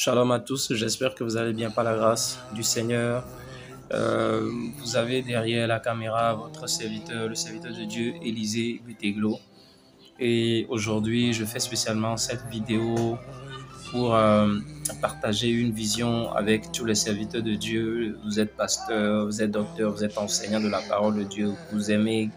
Shalom à tous, j'espère que vous allez bien par la grâce du Seigneur. Vous avez derrière la caméra votre serviteur, le serviteur de Dieu, Élisée Buteglo. Et aujourd'hui, je fais spécialement cette vidéo pour partager une vision avec tous les serviteurs de Dieu. Vous êtes pasteur, vous êtes docteur, vous êtes enseignant de la parole de Dieu, vous aimez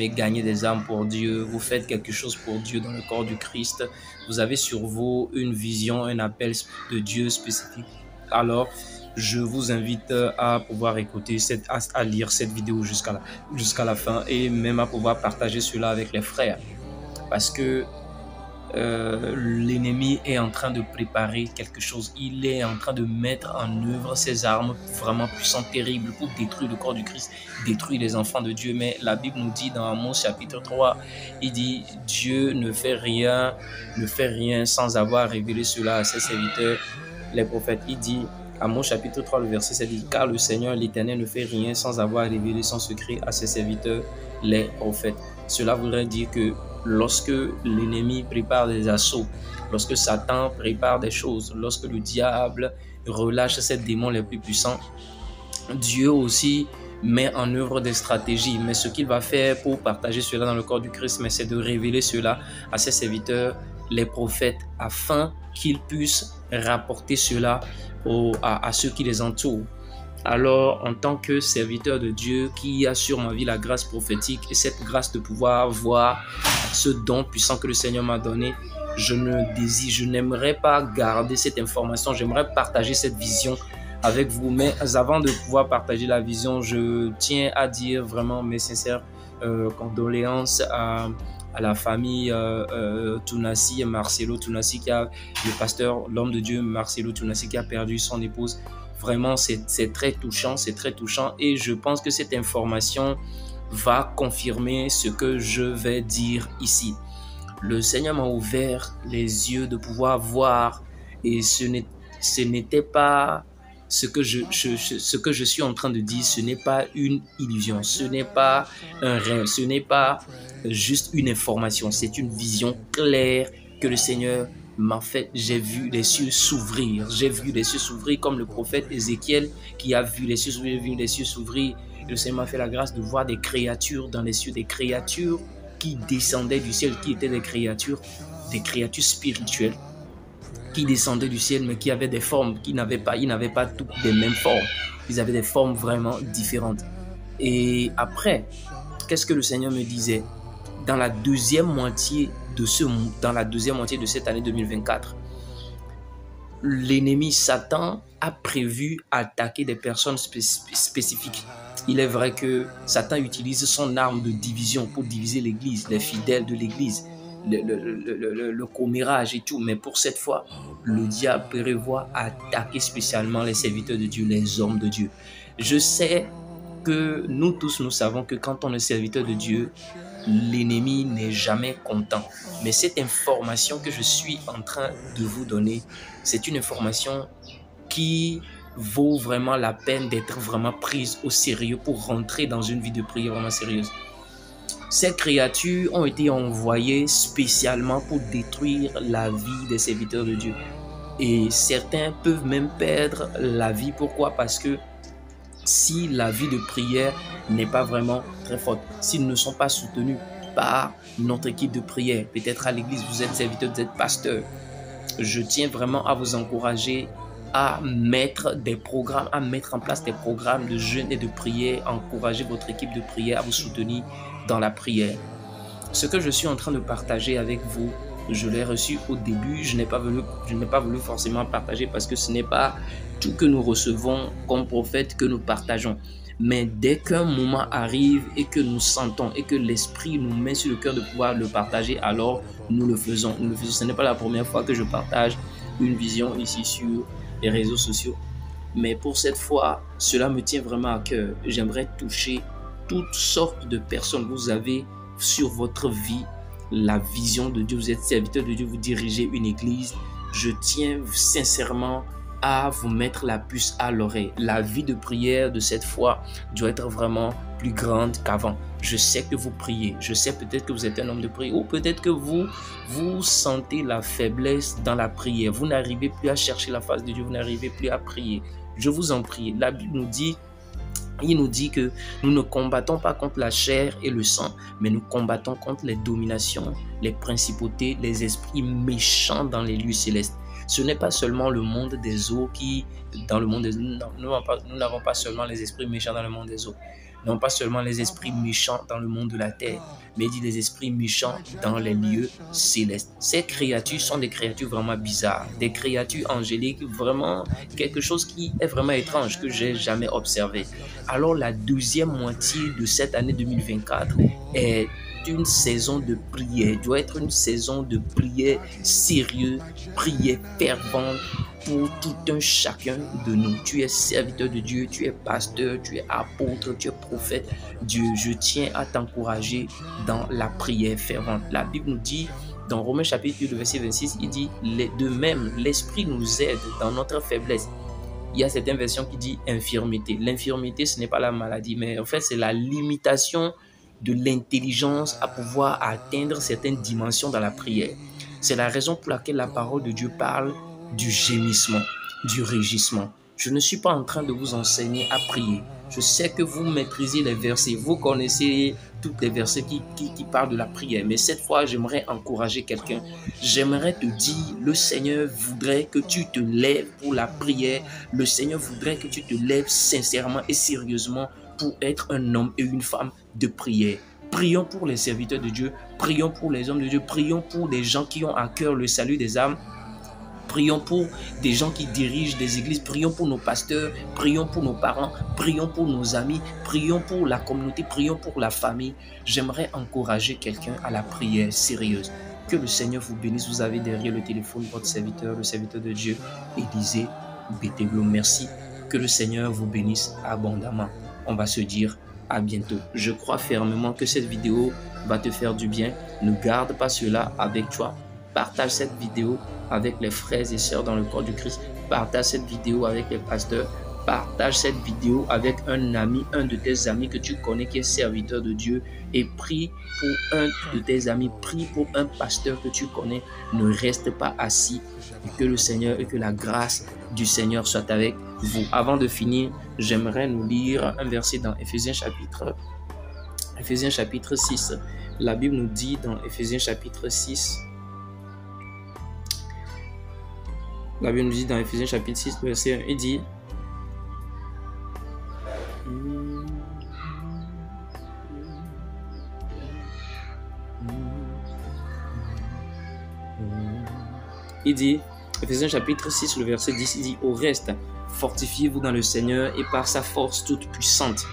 gagner des âmes pour Dieu, vous faites quelque chose pour Dieu dans le corps du Christ, vous avez sur vous une vision, un appel de Dieu spécifique. Alors, je vous invite à pouvoir écouter, à lire cette vidéo jusqu'à la fin et même à pouvoir partager cela avec les frères. Parce que l'ennemi est en train de préparer quelque chose. Il est en train de mettre en œuvre ses armes vraiment puissantes, terribles pour détruire le corps du Christ, détruire les enfants de Dieu. Mais la Bible nous dit dans Amos chapitre 3, il dit Dieu ne fait rien sans avoir révélé cela à ses serviteurs, les prophètes. Il dit Amos chapitre 3, le verset 7 dit car le Seigneur l'Éternel ne fait rien sans avoir révélé son secret à ses serviteurs, les prophètes. Cela voudrait dire que lorsque l'ennemi prépare des assauts, lorsque Satan prépare des choses, lorsque le diable relâche ses démons les plus puissants, Dieu aussi met en œuvre des stratégies. Mais ce qu'il va faire pour partager cela dans le corps du Christ, c'est de révéler cela à ses serviteurs, les prophètes, afin qu'ils puissent rapporter cela à ceux qui les entourent. Alors, en tant que serviteur de Dieu qui a sur ma vie la grâce prophétique et cette grâce de pouvoir voir ce don puissant que le Seigneur m'a donné, je n'aimerais pas garder cette information, j'aimerais partager cette vision avec vous. Mais avant de pouvoir partager la vision, je tiens à dire vraiment mes sincères condoléances à la famille Tounassi et Marcelo Tounassi, le pasteur, l'homme de Dieu Marcelo Tounassi qui a perdu son épouse. Vraiment, c'est très touchant et je pense que cette information va confirmer ce que je vais dire ici. Le Seigneur m'a ouvert les yeux de pouvoir voir et ce n'était pas ce que je suis en train de dire, ce n'est pas une illusion, ce n'est pas un rêve, ce n'est pas juste une information, c'est une vision claire que le Seigneur m'a fait. J'ai vu les cieux s'ouvrir, comme le prophète Ézéchiel qui a vu les cieux s'ouvrir. Le Seigneur m'a fait la grâce de voir des créatures dans les cieux, des créatures qui descendaient du ciel, qui étaient des créatures spirituelles, qui descendaient du ciel, mais qui avaient des formes, ils n'avaient pas toutes les mêmes formes, ils avaient des formes vraiment différentes. Et après, qu'est-ce que le Seigneur me disait? Dans la deuxième moitié de cette année 2024, l'ennemi Satan a prévu attaquer des personnes spécifiques. Il est vrai que Satan utilise son arme de division pour diviser l'église, les fidèles de l'église, le commérage et tout. Mais pour cette fois, le diable prévoit attaquer spécialement les serviteurs de Dieu, les hommes de Dieu. Je sais que nous tous, nous savons que quand on est serviteur de Dieu, l'ennemi n'est jamais content. Mais cette information que je suis en train de vous donner, c'est une information qui vaut vraiment la peine d'être vraiment prise au sérieux pour rentrer dans une vie de prière vraiment sérieuse. Ces créatures ont été envoyées spécialement pour détruire la vie des serviteurs de Dieu. Et certains peuvent même perdre la vie. Pourquoi? Parce que si la vie de prière n'est pas vraiment très forte, s'ils ne sont pas soutenus par notre équipe de prière, peut-être à l'église, vous êtes serviteur, vous êtes pasteur, je tiens vraiment à vous encourager à mettre en place des programmes de jeûne et de prière, encourager votre équipe de prière à vous soutenir dans la prière. Ce que je suis en train de partager avec vous, je l'ai reçu au début, je n'ai pas voulu forcément partager parce que ce n'est pas tout que nous recevons comme prophète que nous partageons. Mais dès qu'un moment arrive et que nous sentons et que l'Esprit nous met sur le cœur de pouvoir le partager, alors nous le faisons. Ce n'est pas la première fois que je partage une vision ici sur les réseaux sociaux. Mais pour cette fois, cela me tient vraiment à cœur. J'aimerais toucher toutes sortes de personnes. Vous avez sur votre vie la vision de Dieu. Vous êtes serviteur de Dieu, vous dirigez une église. Je tiens sincèrement à vous mettre la puce à l'oreille. La vie de prière de cette fois doit être vraiment plus grande qu'avant. Je sais que vous priez, je sais peut-être que vous êtes un homme de prière, ou peut-être que vous sentez la faiblesse dans la prière. Vous n'arrivez plus à chercher la face de Dieu, vous n'arrivez plus à prier. Je vous en prie, la Bible nous dit, il nous dit que nous ne combattons pas contre la chair et le sang, mais nous combattons contre les dominations, les principautés, les esprits méchants dans les lieux célestes. Ce n'est pas seulement le monde des eaux qui, dans le monde des eaux, nous n'avons pas seulement les esprits méchants dans le monde des eaux. Non pas seulement les esprits méchants dans le monde de la terre, mais il dit les esprits méchants dans les lieux célestes. Ces créatures sont des créatures vraiment bizarres, des créatures angéliques, vraiment quelque chose qui est vraiment étrange, que j'ai jamais observé. Alors la deuxième moitié de cette année 2024 est une saison de prière, doit être une saison de prière sérieuse, prière fervente pour tout un chacun de nous. Tu es serviteur de Dieu, tu es pasteur, tu es apôtre, tu es prophète. Dieu, je tiens à t'encourager dans la prière fervente. La Bible nous dit dans Romains chapitre 8, verset 26, il dit de même, l'Esprit nous aide dans notre faiblesse. Il y a certaines versions qui disent infirmité. L'infirmité, ce n'est pas la maladie, mais en fait, c'est la limitation de l'intelligence à pouvoir atteindre certaines dimensions dans la prière. C'est la raison pour laquelle la parole de Dieu parle du gémissement, du rugissement. Je ne suis pas en train de vous enseigner à prier. Je sais que vous maîtrisez les versets, vous connaissez tous les versets qui parlent de la prière. Mais cette fois, j'aimerais encourager quelqu'un. J'aimerais te dire, le Seigneur voudrait que tu te lèves pour la prière. Le Seigneur voudrait que tu te lèves sincèrement et sérieusement pour être un homme et une femme de prière. Prions pour les serviteurs de Dieu, prions pour les hommes de Dieu, prions pour des gens qui ont à cœur le salut des âmes. Prions pour des gens qui dirigent des églises, prions pour nos pasteurs, prions pour nos parents, prions pour nos amis, prions pour la communauté, prions pour la famille. J'aimerais encourager quelqu'un à la prière sérieuse. Que le Seigneur vous bénisse. Vous avez derrière le téléphone votre serviteur, le serviteur de Dieu, Élisée Bétéglo. Merci. Que le Seigneur vous bénisse abondamment. On va se dire à bientôt. Je crois fermement que cette vidéo va te faire du bien. Ne garde pas cela avec toi. Partage cette vidéo avec les frères et sœurs dans le corps du Christ. Partage cette vidéo avec les pasteurs. Partage cette vidéo avec un ami, un de tes amis que tu connais qui est serviteur de Dieu. Et prie pour un de tes amis. Prie pour un pasteur que tu connais. Ne reste pas assis. Et que le Seigneur et que la grâce du Seigneur soit avec vous. Avant de finir, j'aimerais nous lire un verset dans Éphésiens chapitre 6. La Bible nous dit dans Éphésiens chapitre 6. La Bible nous dit dans Éphésiens chapitre 6, verset 1, il dit Éphésiens chapitre 6, le verset 10, il dit « Au reste, fortifiez-vous dans le Seigneur et par sa force toute puissante.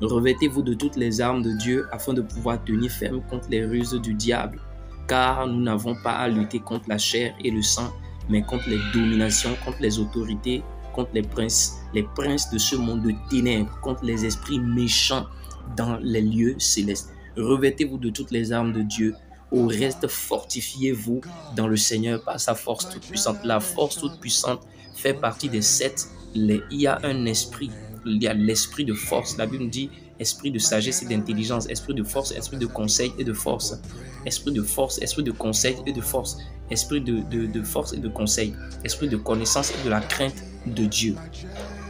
Revêtez-vous de toutes les armes de Dieu afin de pouvoir tenir ferme contre les ruses du diable. Car nous n'avons pas à lutter contre la chair et le sang, mais contre les dominations, contre les autorités, contre les princes de ce monde de ténèbres, contre les esprits méchants dans les lieux célestes. Revêtez-vous de toutes les armes de Dieu. Au reste, fortifiez-vous dans le Seigneur par sa force toute puissante. La force toute puissante fait partie des 7. Il y a un esprit, il y a l'esprit de force. La Bible dit esprit de sagesse et d'intelligence, esprit de force, esprit de conseil et de force. Esprit de force, esprit de conseil et de force. Esprit de force et de conseil. Esprit de connaissance et de la crainte de Dieu.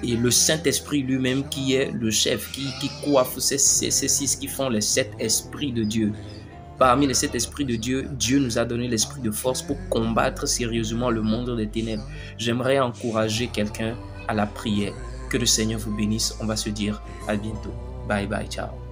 Et le Saint-Esprit lui-même qui est le chef, qui coiffe ces 6 qui font les 7 esprits de Dieu. Parmi les 7 esprits de Dieu, Dieu nous a donné l'esprit de force pour combattre sérieusement le monde des ténèbres. J'aimerais encourager quelqu'un à la prière. Que le Seigneur vous bénisse. On va se dire à bientôt. Bye bye, ciao.